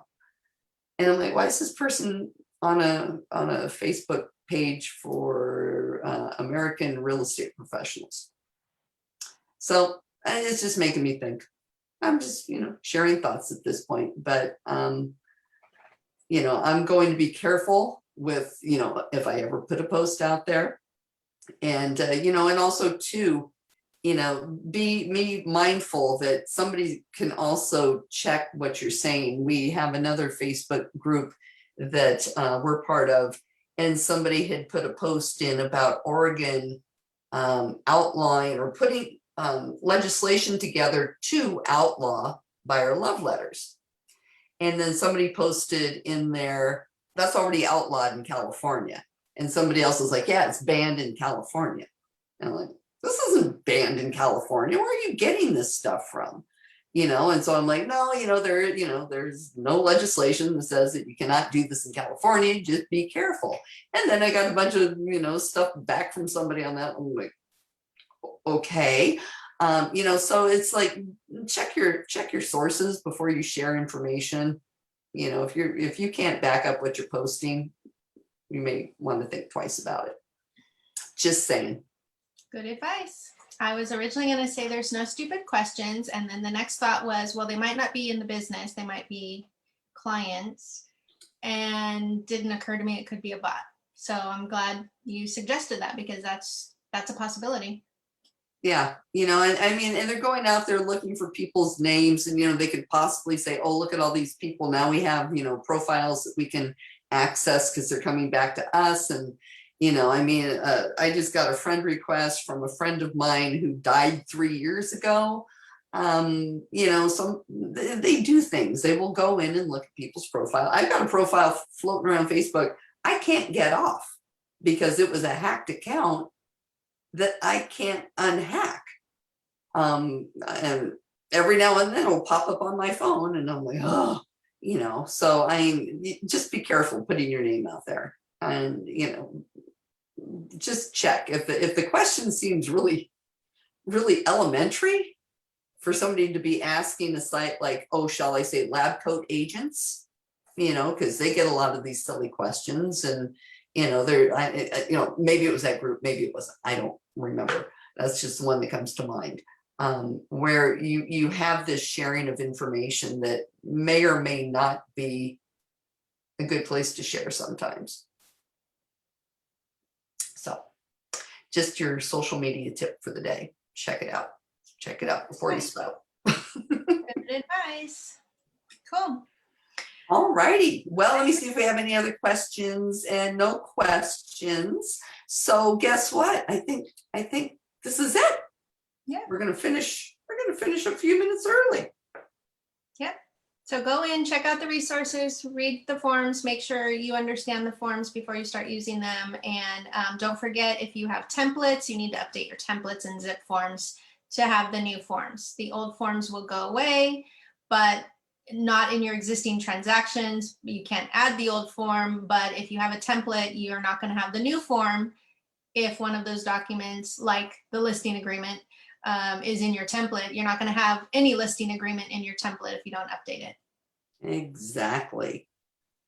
And I'm like, why is this person on a Facebook page for American real estate professionals? So it's just making me think. I'm just, sharing thoughts at this point, but I'm going to be careful with, if I ever put a post out there, and, and also too, be mindful that somebody can also check what you're saying. We have another Facebook group that we're part of, and somebody had put a post in about Oregon outlawing or putting legislation together to outlaw buyer love letters. And then somebody posted in there, that's already outlawed in California. And somebody else was like, yeah, it's banned in California. And I'm like, this isn't banned in California. Where are you getting this stuff from? And so I'm like, no, there's no legislation that says that you cannot do this in California. Just be careful. And then I got a bunch of, stuff back from somebody on that. I'm like, okay. So it's like, check your sources before you share information. If you can't back up what you're posting, you may want to think twice about it. Just saying. Good advice. I was originally going to say there's no stupid questions. And then the next thought was, well, they might not be in the business. They might be clients. And didn't occur to me it could be a bot. So I'm glad you suggested that, because that's a possibility. Yeah, and I mean, and they're going out there looking for people's names, and they could possibly say, oh, look at all these people. Now we have, profiles that we can access because they're coming back to us. And, I mean, I just got a friend request from a friend of mine who died 3 years ago. They do things. They will go in and look at people's profile. I've got a profile floating around Facebook I can't get off because it was a hacked account that I can't unhack. And every now and then it'll pop up on my phone and I'm like, oh, so just be careful putting your name out there, and, just check if the question seems really, really elementary for somebody to be asking a site like, oh, shall I say lab coat agents, because they get a lot of these silly questions, and, maybe it was that group, maybe it wasn't, I don't remember. That's just the one that comes to mind, where you have this sharing of information that may or may not be a good place to share sometimes. So just your social media tip for the day. Check it out. Check it out before you spout. Good advice. Cool. All righty. Well, let me see if we have any other questions, and no questions. So guess what? I think this is it. Yeah. We're gonna finish a few minutes early. Yep. So go in, check out the resources, read the forms, make sure you understand the forms before you start using them. And don't forget, if you have templates, you need to update your templates and zip forms to have the new forms. The old forms will go away, but not in your existing transactions. You can't add the old form, but if you have a template, you're not going to have the new form if one of those documents, like the listing agreement, is in your template. You're not going to have any listing agreement in your template if you don't update it. Exactly.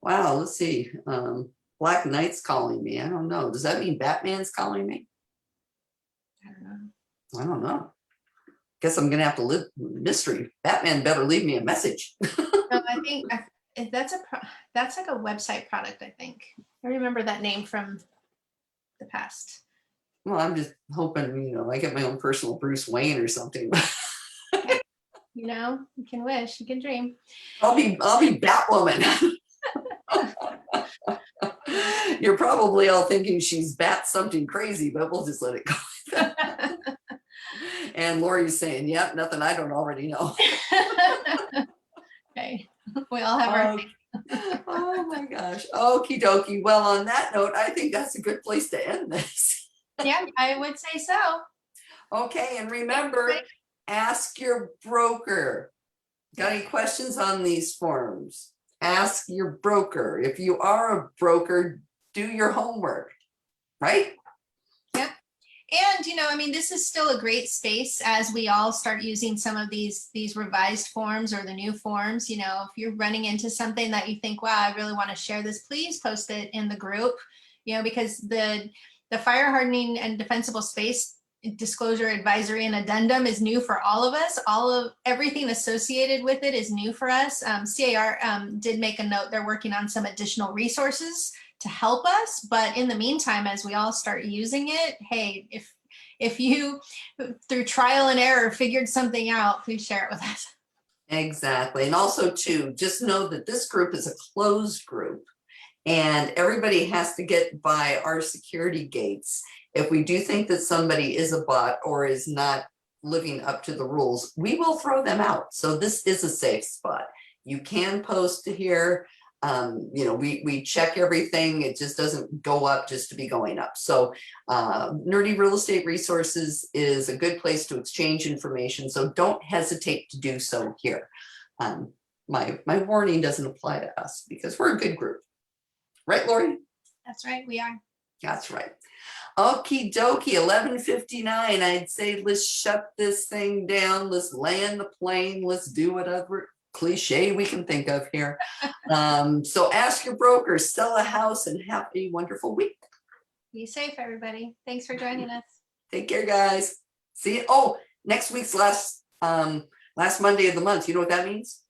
Wow, let's see. Black Knight's calling me. I don't know. Does that mean Batman's calling me? I don't know. Guess I'm gonna have to live mystery. Batman better leave me a message. No, I think that's like a website product. I think I remember that name from the past. Well, I'm just hoping, I get my own personal Bruce Wayne or something. You can wish, you can dream. I'll be Batwoman. You're probably all thinking she's bat something crazy, but we'll just let it go. And Lori's saying, "Yep, nothing I don't already know." Okay, we all have our. Oh my gosh. Okie dokie. Well, on that note, I think that's a good place to end this. Yeah, I would say so. Okay, and remember, ask your broker. Got any questions on these forms? Ask your broker. If you are a broker, do your homework, right? Yep. And, this is still a great space as we all start using some of these revised forms or the new forms. If you're running into something that you think, wow, I really want to share this, please post it in the group, because the fire hardening and defensible space disclosure advisory and addendum is new for all of us. All of everything associated with it is new for us. CAR did make a note. They're working on some additional resources to help us. But in the meantime, as we all start using it, hey, if you, through trial and error, figured something out, please share it with us. Exactly. And also, too, just know that this group is a closed group and everybody has to get by our security gates. If we do think that somebody is a bot or is not living up to the rules, we will throw them out. So this is a safe spot. You can post to here. We check everything. It just doesn't go up just to be going up. So Nerdy Real Estate Resources is a good place to exchange information. So don't hesitate to do so here. My warning doesn't apply to us because we're a good group. Right, Lori? That's right, we are. That's right. Okie dokie, 11:59. I'd say let's shut this thing down. Let's land the plane. Let's do whatever cliche we can think of here. So ask your broker, sell a house, and have a wonderful week. Be safe, everybody. Thanks for joining us. Take care, guys. See you. Oh, next week's last Monday of the month. You know what that means?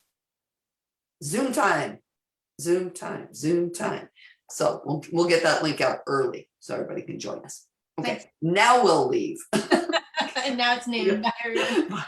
Zoom time. Zoom time. Zoom time. So we'll get that link out early so everybody can join us. Okay, Thanks. now we'll leave. And now it's noon. Bye, everyone.